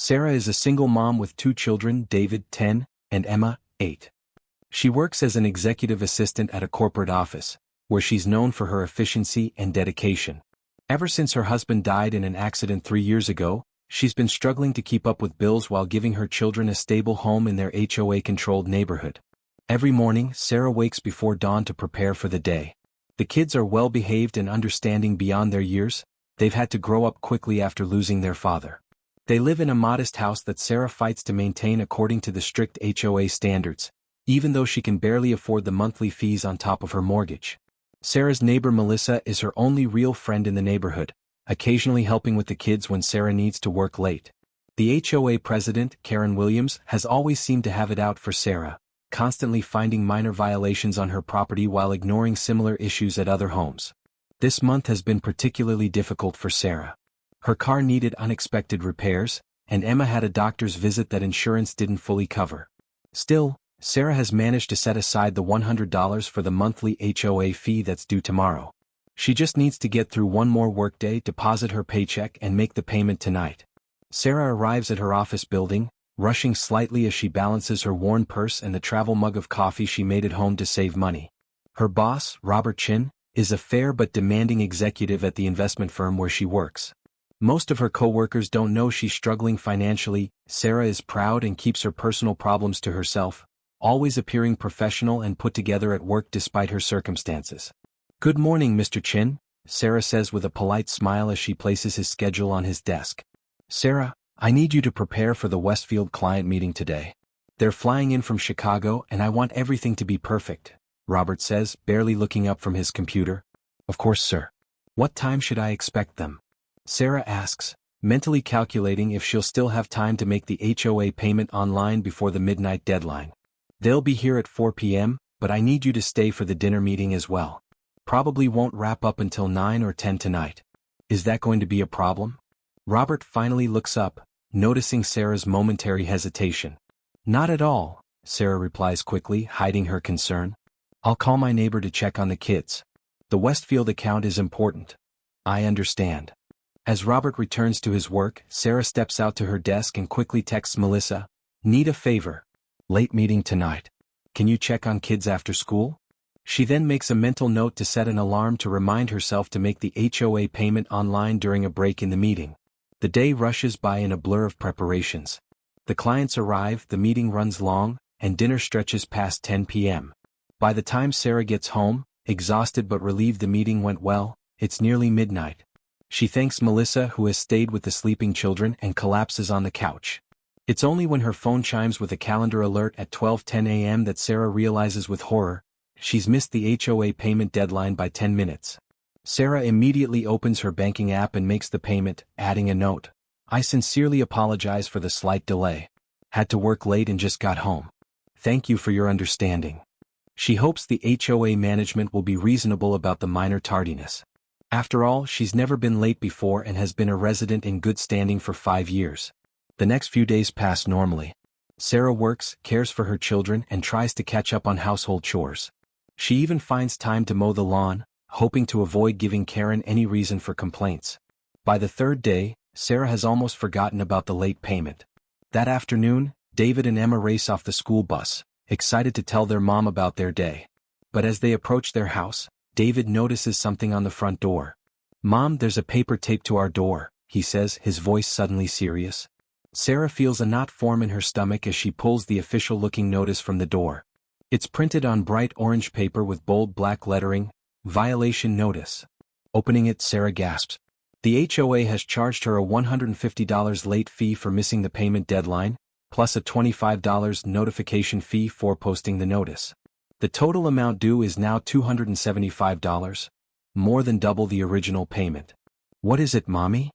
Sarah is a single mom with two children, David, 10, and Emma, 8. She works as an executive assistant at a corporate office, where she's known for her efficiency and dedication. Ever since her husband died in an accident 3 years ago, she's been struggling to keep up with bills while giving her children a stable home in their HOA-controlled neighborhood. Every morning, Sarah wakes before dawn to prepare for the day. The kids are well-behaved and understanding beyond their years. They've had to grow up quickly after losing their father. They live in a modest house that Sarah fights to maintain according to the strict HOA standards, even though she can barely afford the monthly fees on top of her mortgage. Sarah's neighbor Melissa is her only real friend in the neighborhood, occasionally helping with the kids when Sarah needs to work late. The HOA president, Karen Williams, has always seemed to have it out for Sarah, constantly finding minor violations on her property while ignoring similar issues at other homes. This month has been particularly difficult for Sarah. Her car needed unexpected repairs, and Emma had a doctor's visit that insurance didn't fully cover. Still, Sarah has managed to set aside the $100 for the monthly HOA fee that's due tomorrow. She just needs to get through one more workday, deposit her paycheck, and make the payment tonight. Sarah arrives at her office building, rushing slightly as she balances her worn purse and the travel mug of coffee she made at home to save money. Her boss, Robert Chin, is a fair but demanding executive at the investment firm where she works. Most of her coworkers don't know she's struggling financially. Sarah is proud and keeps her personal problems to herself, always appearing professional and put together at work despite her circumstances. "Good morning, Mr. Chin," Sarah says with a polite smile as she places his schedule on his desk. "Sarah, I need you to prepare for the Westfield client meeting today. They're flying in from Chicago and I want everything to be perfect," Robert says, barely looking up from his computer. "Of course, sir. What time should I expect them?" Sarah asks, mentally calculating if she'll still have time to make the HOA payment online before the midnight deadline. "They'll be here at 4 p.m., but I need you to stay for the dinner meeting as well. Probably won't wrap up until 9 or 10 tonight. Is that going to be a problem?" Robert finally looks up, noticing Sarah's momentary hesitation. "Not at all," Sarah replies quickly, hiding her concern. "I'll call my neighbor to check on the kids. The Westfield account is important." "I understand." As Robert returns to his work, Sarah steps out to her desk and quickly texts Melissa, "Need a favor. Late meeting tonight. Can you check on kids after school?" She then makes a mental note to set an alarm to remind herself to make the HOA payment online during a break in the meeting. The day rushes by in a blur of preparations. The clients arrive, the meeting runs long, and dinner stretches past 10 p.m. By the time Sarah gets home, exhausted but relieved the meeting went well, it's nearly midnight. She thanks Melissa, who has stayed with the sleeping children, and collapses on the couch. It's only when her phone chimes with a calendar alert at 12:10 a.m. that Sarah realizes with horror, she's missed the HOA payment deadline by 10 minutes. Sarah immediately opens her banking app and makes the payment, adding a note. "I sincerely apologize for the slight delay. Had to work late and just got home. Thank you for your understanding." She hopes the HOA management will be reasonable about the minor tardiness. After all, she's never been late before and has been a resident in good standing for 5 years. The next few days pass normally. Sarah works, cares for her children, and tries to catch up on household chores. She even finds time to mow the lawn, hoping to avoid giving Karen any reason for complaints. By the third day, Sarah has almost forgotten about the late payment. That afternoon, David and Emma race off the school bus, excited to tell their mom about their day. But as they approach their house, David notices something on the front door. "Mom, there's a paper taped to our door," he says, his voice suddenly serious. Sarah feels a knot form in her stomach as she pulls the official-looking notice from the door. It's printed on bright orange paper with bold black lettering, "Violation Notice." Opening it, Sarah gasps. The HOA has charged her a $150 late fee for missing the payment deadline, plus a $25 notification fee for posting the notice. The total amount due is now $275, more than double the original payment. "What is it, Mommy?"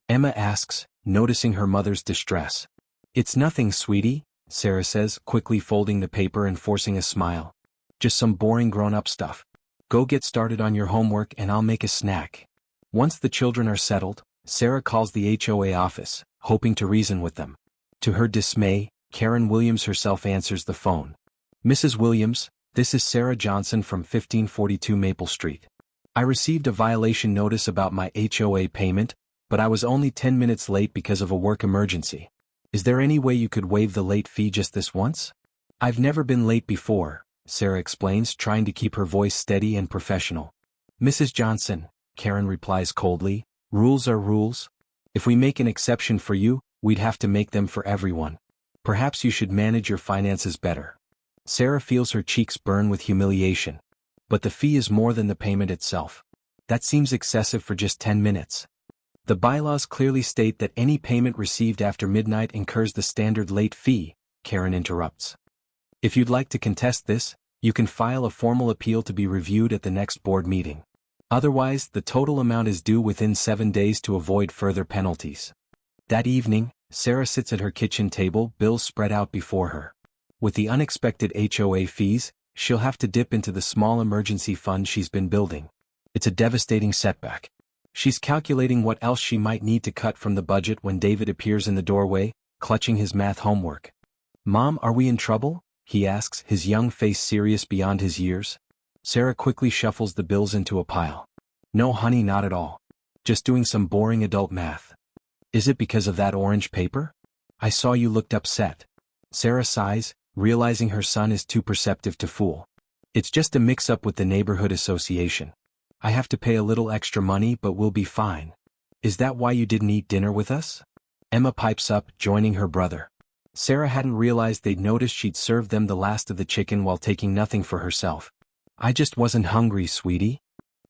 Emma asks, noticing her mother's distress. "It's nothing, sweetie," Sarah says, quickly folding the paper and forcing a smile. "Just some boring grown-up stuff. Go get started on your homework and I'll make a snack." Once the children are settled, Sarah calls the HOA office, hoping to reason with them. To her dismay, Karen Williams herself answers the phone. "Mrs. Williams, this is Sarah Johnson from 1542 Maple Street. I received a violation notice about my HOA payment, but I was only 10 minutes late because of a work emergency. Is there any way you could waive the late fee just this once? I've never been late before, Sarah explains, trying to keep her voice steady and professional. Mrs. Johnson, Karen replies coldly, rules are rules. If we make an exception for you, we'd have to make them for everyone. Perhaps you should manage your finances better. Sarah feels her cheeks burn with humiliation. But the fee is more than the payment itself. That seems excessive for just 10 minutes. The bylaws clearly state that any payment received after midnight incurs the standard late fee, Karen interrupts. If you'd like to contest this, you can file a formal appeal to be reviewed at the next board meeting. Otherwise, the total amount is due within 7 days to avoid further penalties. That evening, Sarah sits at her kitchen table, bills spread out before her. With the unexpected HOA fees, she'll have to dip into the small emergency fund she's been building. It's a devastating setback. She's calculating what else she might need to cut from the budget when David appears in the doorway, clutching his math homework. Mom, are we in trouble? He asks, his young face serious beyond his years. Sarah quickly shuffles the bills into a pile. No honey, not at all. Just doing some boring adult math. Is it because of that orange paper? I saw you looked upset. Sarah sighs, realizing her son is too perceptive to fool. It's just a mix-up with the neighborhood association. I have to pay a little extra money, but we'll be fine. Is that why you didn't eat dinner with us? Emma pipes up, joining her brother. Sarah hadn't realized they'd noticed she'd served them the last of the chicken while taking nothing for herself. I just wasn't hungry, sweetie.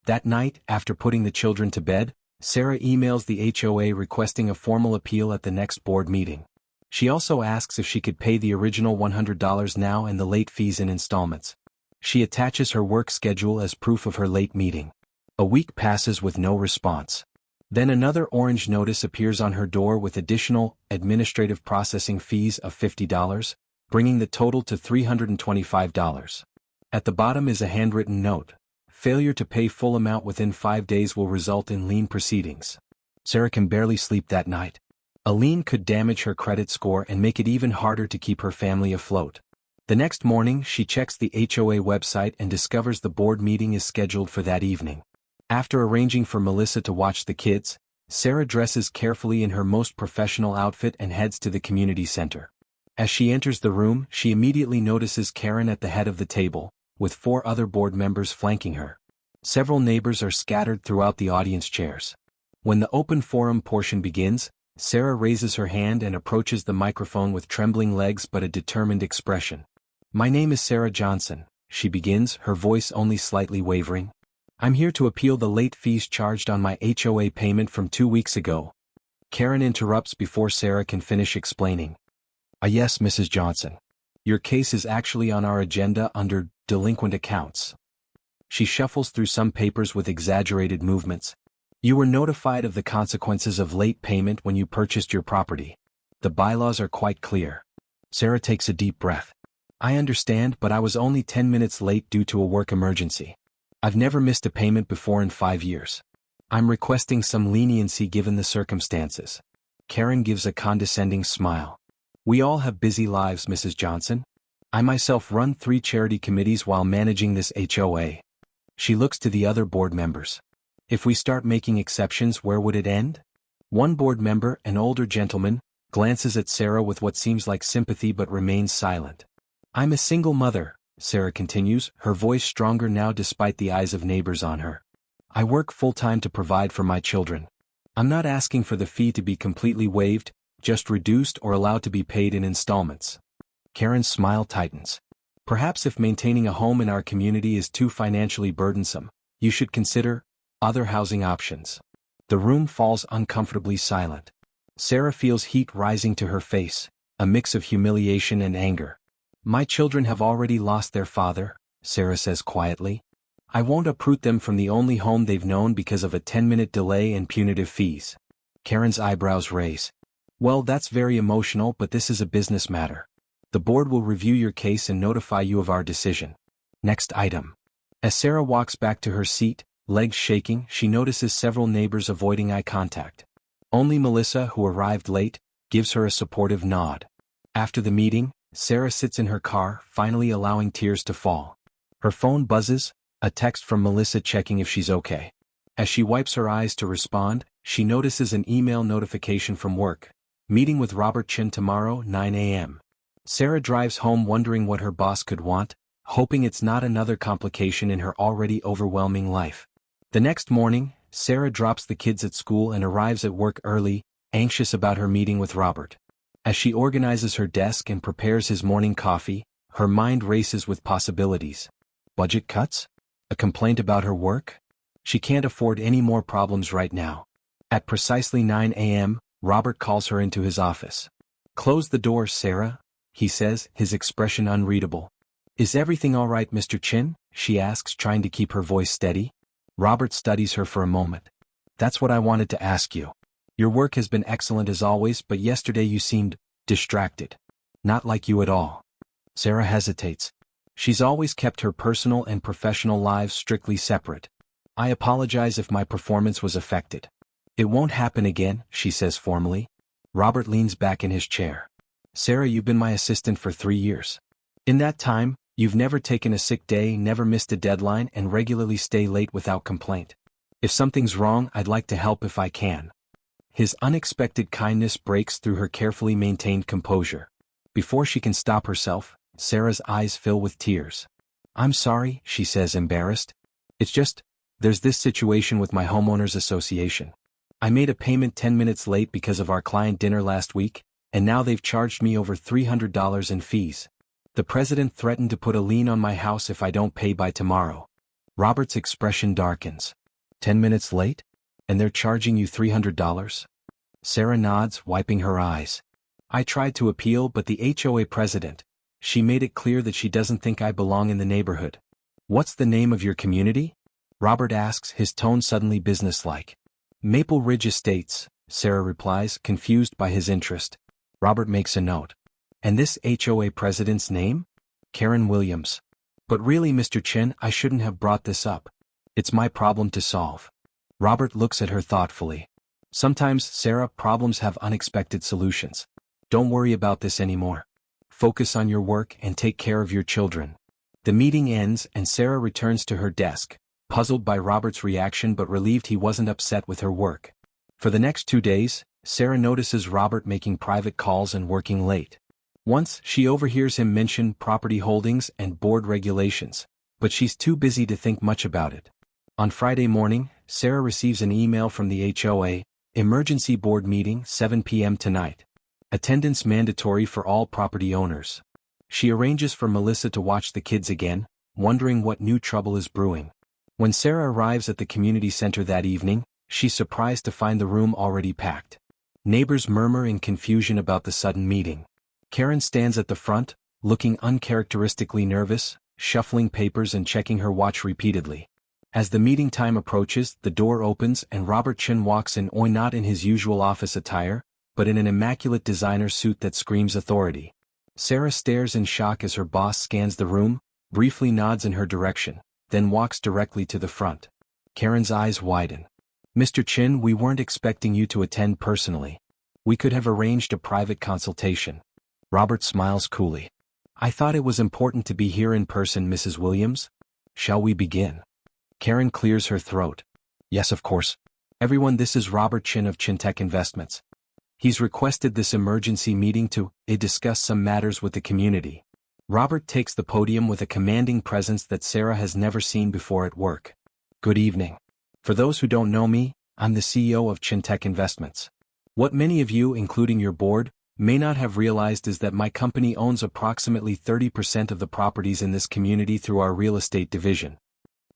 That night, after putting the children to bed, Sarah emails the HOA requesting a formal appeal at the next board meeting. She also asks if she could pay the original $100 now and the late fees in installments. She attaches her work schedule as proof of her late meeting. A week passes with no response. Then another orange notice appears on her door with additional administrative processing fees of $50, bringing the total to $325. At the bottom is a handwritten note. Failure to pay full amount within 5 days will result in lien proceedings. Sarah can barely sleep that night. A lien could damage her credit score and make it even harder to keep her family afloat. The next morning, she checks the HOA website and discovers the board meeting is scheduled for that evening. After arranging for Melissa to watch the kids, Sarah dresses carefully in her most professional outfit and heads to the community center. As she enters the room, she immediately notices Karen at the head of the table, with 4 other board members flanking her. Several neighbors are scattered throughout the audience chairs. When the open forum portion begins, Sarah raises her hand and approaches the microphone with trembling legs but a determined expression. My name is Sarah Johnson, she begins, her voice only slightly wavering. I'm here to appeal the late fees charged on my HOA payment from 2 weeks ago. Karen interrupts before Sarah can finish explaining. Yes, Mrs. Johnson. Your case is actually on our agenda under delinquent accounts. She shuffles through some papers with exaggerated movements. You were notified of the consequences of late payment when you purchased your property. The bylaws are quite clear. Sarah takes a deep breath. I understand, but I was only 10 minutes late due to a work emergency. I've never missed a payment before in 5 years. I'm requesting some leniency given the circumstances. Karen gives a condescending smile. We all have busy lives, Mrs. Johnson. I myself run 3 charity committees while managing this HOA. She looks to the other board members. If we start making exceptions, where would it end? One board member, an older gentleman, glances at Sarah with what seems like sympathy but remains silent. I'm a single mother, Sarah continues, her voice stronger now despite the eyes of neighbors on her. I work full-time to provide for my children. I'm not asking for the fee to be completely waived, just reduced or allowed to be paid in installments. Karen's smile tightens. Perhaps if maintaining a home in our community is too financially burdensome, you should consider other housing options. The room falls uncomfortably silent. Sarah feels heat rising to her face, a mix of humiliation and anger. My children have already lost their father, Sarah says quietly. I won't uproot them from the only home they've known because of a 10-minute delay and punitive fees. Karen's eyebrows raise. Well, that's very emotional, but this is a business matter. The board will review your case and notify you of our decision. Next item. As Sarah walks back to her seat, legs shaking, she notices several neighbors avoiding eye contact. Only Melissa, who arrived late, gives her a supportive nod. After the meeting, Sarah sits in her car, finally allowing tears to fall. Her phone buzzes, a text from Melissa checking if she's okay. As she wipes her eyes to respond, she notices an email notification from work. Meeting with Robert Chin tomorrow, 9 a.m. Sarah drives home wondering what her boss could want, hoping it's not another complication in her already overwhelming life. The next morning, Sarah drops the kids at school and arrives at work early, anxious about her meeting with Robert. As she organizes her desk and prepares his morning coffee, her mind races with possibilities. Budget cuts? A complaint about her work? She can't afford any more problems right now. At precisely 9 a.m., Robert calls her into his office. "Close the door, Sarah," he says, his expression unreadable. "Is everything all right, Mr. Chin?" she asks, trying to keep her voice steady. Robert studies her for a moment. "That's what I wanted to ask you. Your work has been excellent as always, but yesterday you seemed distracted. Not like you at all." Sarah hesitates. She's always kept her personal and professional lives strictly separate. "I apologize if my performance was affected." "It won't happen again," she says formally. Robert leans back in his chair. "Sarah, you've been my assistant for 3 years. In that time, you've never taken a sick day, never missed a deadline, and regularly stay late without complaint. If something's wrong, I'd like to help if I can." His unexpected kindness breaks through her carefully maintained composure. Before she can stop herself, Sarah's eyes fill with tears. "I'm sorry," she says, embarrassed. "It's just, there's this situation with my homeowners association. I made a payment 10 minutes late because of our client dinner last week, and now they've charged me over $300 in fees. The president threatened to put a lien on my house if I don't pay by tomorrow." Robert's expression darkens. 10 minutes late? And they're charging you $300? Sarah nods, wiping her eyes. "I tried to appeal, but the HOA president, she made it clear that she doesn't think I belong in the neighborhood." "What's the name of your community?" Robert asks, his tone suddenly businesslike. "Maple Ridge Estates," Sarah replies, confused by his interest. Robert makes a note. "And this HOA president's name?" "Karen Williams." "But really, Mr. Chin, I shouldn't have brought this up. It's my problem to solve." Robert looks at her thoughtfully. "Sometimes, Sarah, problems have unexpected solutions. Don't worry about this anymore. Focus on your work and take care of your children." The meeting ends and Sarah returns to her desk, puzzled by Robert's reaction but relieved he wasn't upset with her work. For the next 2 days, Sarah notices Robert making private calls and working late. Once, she overhears him mention property holdings and board regulations, but she's too busy to think much about it. On Friday morning, Sarah receives an email from the HOA, "Emergency board meeting, 7 p.m. tonight. Attendance mandatory for all property owners." She arranges for Melissa to watch the kids again, wondering what new trouble is brewing. When Sarah arrives at the community center that evening, she's surprised to find the room already packed. Neighbors murmur in confusion about the sudden meeting. Karen stands at the front, looking uncharacteristically nervous, shuffling papers and checking her watch repeatedly. As the meeting time approaches, the door opens and Robert Chin walks in, not in his usual office attire, but in an immaculate designer suit that screams authority. Sarah stares in shock as her boss scans the room, briefly nods in her direction, then walks directly to the front. Karen's eyes widen. "Mr. Chin, we weren't expecting you to attend personally. We could have arranged a private consultation." Robert smiles coolly. "I thought it was important to be here in person, Mrs. Williams. Shall we begin?" Karen clears her throat. "Yes, of course. Everyone, this is Robert Chin of Chintech Investments. He's requested this emergency meeting to discuss some matters with the community." Robert takes the podium with a commanding presence that Sarah has never seen before at work. "Good evening. For those who don't know me, I'm the CEO of Chintech Investments. What many of you, including your board, may not have realized is that my company owns approximately 30% of the properties in this community through our real estate division."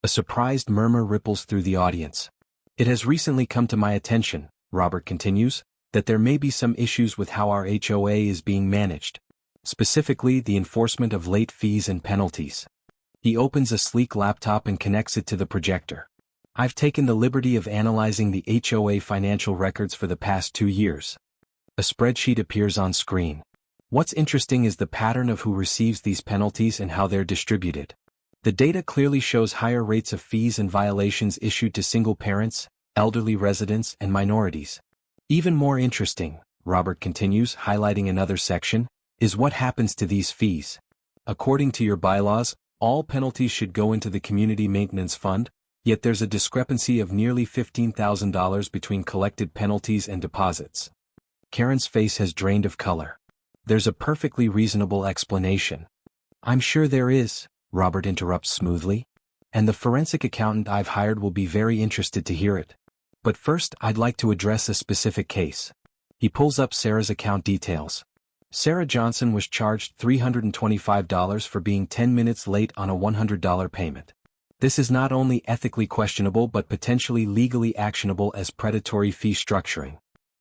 A surprised murmur ripples through the audience. "It has recently come to my attention," Robert continues, "that there may be some issues with how our HOA is being managed. Specifically, the enforcement of late fees and penalties." He opens a sleek laptop and connects it to the projector. "I've taken the liberty of analyzing the HOA financial records for the past 2 years. A spreadsheet appears on screen. What's interesting is the pattern of who receives these penalties and how they're distributed. The data clearly shows higher rates of fees and violations issued to single parents, elderly residents, and minorities. Even more interesting," Robert continues, highlighting another section, "is what happens to these fees. According to your bylaws, all penalties should go into the Community Maintenance Fund, yet there's a discrepancy of nearly $15,000 between collected penalties and deposits. Karen's face has drained of color. There's a perfectly reasonable explanation. I'm sure there is, Robert interrupts smoothly. And the forensic accountant I've hired will be very interested to hear it. But first, I'd like to address a specific case. He pulls up Sarah's account details. Sarah Johnson was charged $325 for being 10 minutes late on a $100 payment. This is not only ethically questionable but potentially legally actionable as predatory fee structuring.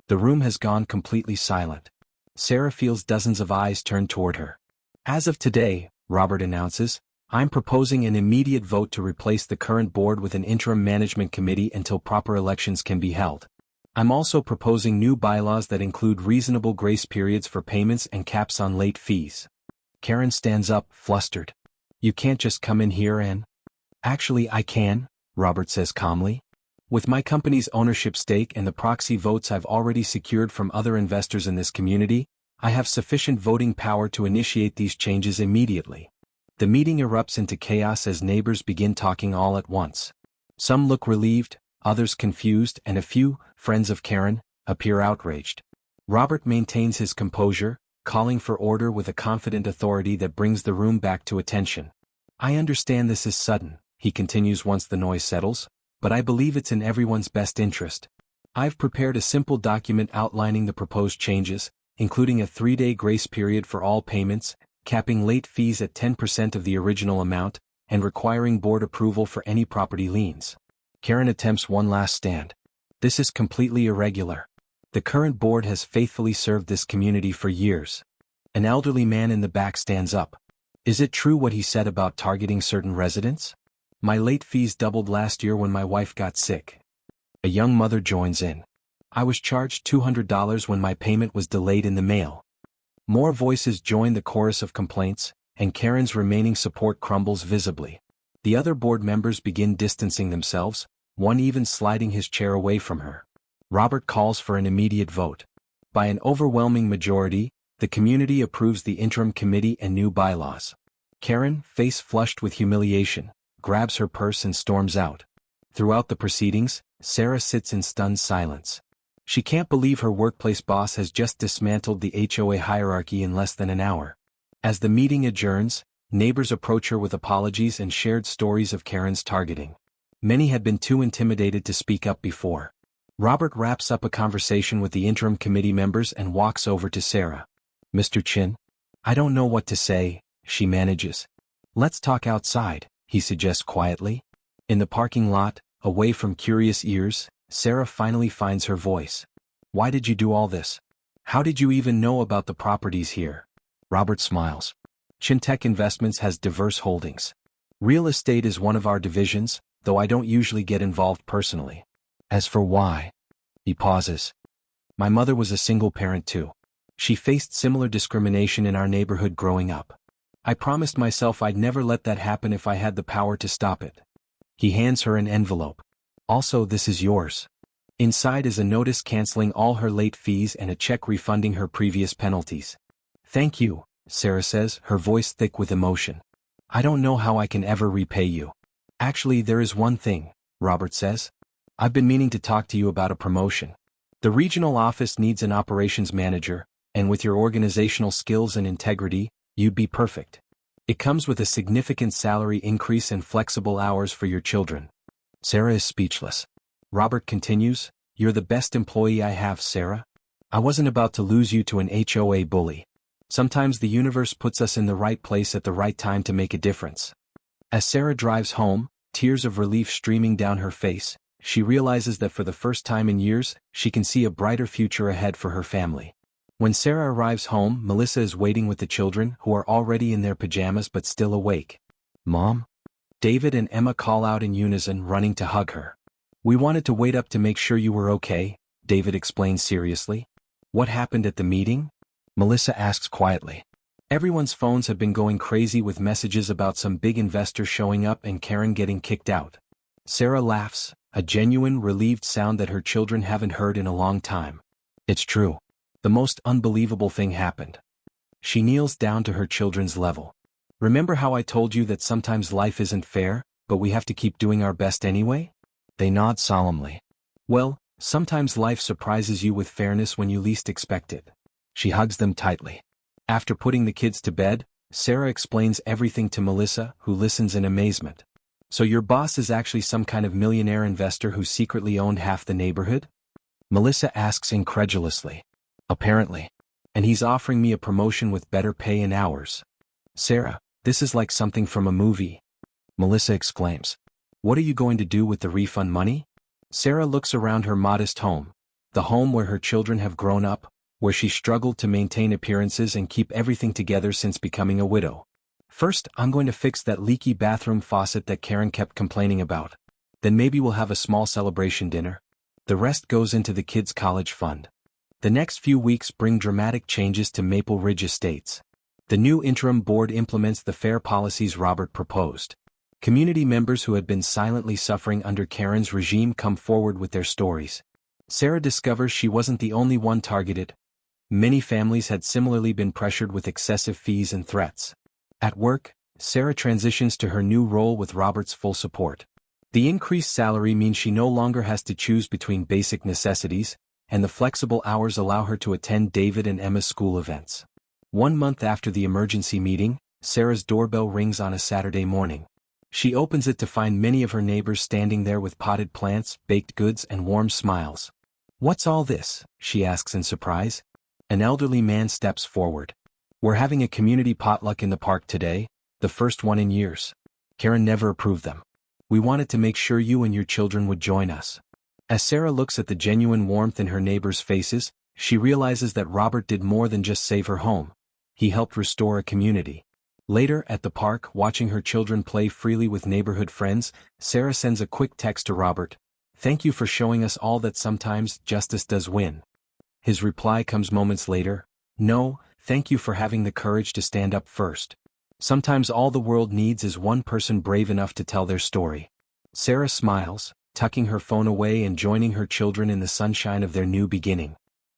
The room has gone completely silent. Sarah feels dozens of eyes turned toward her. As of today, Robert announces, I'm proposing an immediate vote to replace the current board with an interim management committee until proper elections can be held. I'm also proposing new bylaws that include reasonable grace periods for payments and caps on late fees. Karen stands up, flustered. You can't just come in here and... Actually, I can, Robert says calmly. With my company's ownership stake and the proxy votes I've already secured from other investors in this community, I have sufficient voting power to initiate these changes immediately. The meeting erupts into chaos as neighbors begin talking all at once. Some look relieved, others confused, and a few, friends of Karen, appear outraged. Robert maintains his composure, calling for order with a confident authority that brings the room back to attention. I understand this is sudden, he continues once the noise settles, but I believe it's in everyone's best interest. I've prepared a simple document outlining the proposed changes, including a 3-day grace period for all payments, capping late fees at 10% of the original amount, and requiring board approval for any property liens. Karen attempts one last stand. This is completely irregular. The current board has faithfully served this community for years. An elderly man in the back stands up. Is it true what he said about targeting certain residents? My late fees doubled last year when my wife got sick. A young mother joins in. I was charged $200 when my payment was delayed in the mail. More voices join the chorus of complaints, and Karen's remaining support crumbles visibly. The other board members begin distancing themselves, one even sliding his chair away from her. Robert calls for an immediate vote. By an overwhelming majority, the community approves the interim committee and new bylaws. Karen, face flushed with humiliation, grabs her purse and storms out. Throughout the proceedings, Sarah sits in stunned silence. She can't believe her workplace boss has just dismantled the HOA hierarchy in less than an hour. As the meeting adjourns, neighbors approach her with apologies and shared stories of Karen's targeting. Many had been too intimidated to speak up before. Robert wraps up a conversation with the interim committee members and walks over to Sarah. Mr. Chin? I don't know what to say, she manages. Let's talk outside, he suggests quietly. In the parking lot, away from curious ears, Sarah finally finds her voice. Why did you do all this? How did you even know about the properties here? Robert smiles. Chintech Investments has diverse holdings. Real estate is one of our divisions, though I don't usually get involved personally. As for why? He pauses. My mother was a single parent too. She faced similar discrimination in our neighborhood growing up. I promised myself I'd never let that happen if I had the power to stop it. He hands her an envelope. Also, this is yours. Inside is a notice canceling all her late fees and a check refunding her previous penalties. Thank you, Sarah says, her voice thick with emotion. I don't know how I can ever repay you. Actually, there is one thing, Robert says. I've been meaning to talk to you about a promotion. The regional office needs an operations manager, and with your organizational skills and integrity, you'd be perfect. It comes with a significant salary increase and flexible hours for your children. Sarah is speechless. Robert continues, You're the best employee I have, Sarah. I wasn't about to lose you to an HOA bully. Sometimes the universe puts us in the right place at the right time to make a difference. As Sarah drives home, tears of relief streaming down her face, she realizes that for the first time in years, she can see a brighter future ahead for her family. When Sarah arrives home, Melissa is waiting with the children, who are already in their pajamas but still awake. Mom? David and Emma call out in unison, running to hug her. We wanted to wait up to make sure you were okay, David explains seriously. What happened at the meeting? Melissa asks quietly. Everyone's phones have been going crazy with messages about some big investor showing up and Karen getting kicked out. Sarah laughs, a genuine, relieved sound that her children haven't heard in a long time. It's true. The most unbelievable thing happened. She kneels down to her children's level. Remember how I told you that sometimes life isn't fair, but we have to keep doing our best anyway? They nod solemnly. Well, Sometimes life surprises you with fairness when you least expect it. She hugs them tightly. After putting the kids to bed, Sarah explains everything to Melissa, who listens in amazement. So your boss is actually some kind of millionaire investor who secretly owned half the neighborhood? Melissa asks incredulously. Apparently. And he's offering me a promotion with better pay and hours. Sarah, this is like something from a movie. Melissa exclaims. What are you going to do with the refund money? Sarah looks around her modest home, the home where her children have grown up, where she struggled to maintain appearances and keep everything together since becoming a widow. First, I'm going to fix that leaky bathroom faucet that Karen kept complaining about. Then maybe we'll have a small celebration dinner. The rest goes into the kids' college fund. The next few weeks bring dramatic changes to Maple Ridge Estates. The new interim board implements the fair policies Robert proposed. Community members who had been silently suffering under Karen's regime come forward with their stories. Sarah discovers she wasn't the only one targeted. Many families had similarly been pressured with excessive fees and threats. At work, Sarah transitions to her new role with Robert's full support. The increased salary means she no longer has to choose between basic necessities, and the flexible hours allow her to attend David and Emma's school events. 1 month after the emergency meeting, Sarah's doorbell rings on a Saturday morning. She opens it to find many of her neighbors standing there with potted plants, baked goods, and warm smiles. What's all this? She asks in surprise. An elderly man steps forward. We're having a community potluck in the park today, the first one in years. Karen never approved them. We wanted to make sure you and your children would join us. As Sarah looks at the genuine warmth in her neighbors' faces, she realizes that Robert did more than just save her home. He helped restore a community. Later, at the park, watching her children play freely with neighborhood friends, Sarah sends a quick text to Robert. Thank you for showing us all that sometimes justice does win. His reply comes moments later. No, thank you for having the courage to stand up first. Sometimes all the world needs is one person brave enough to tell their story. Sarah smiles, tucking her phone away and joining her children in the sunshine of their new beginning.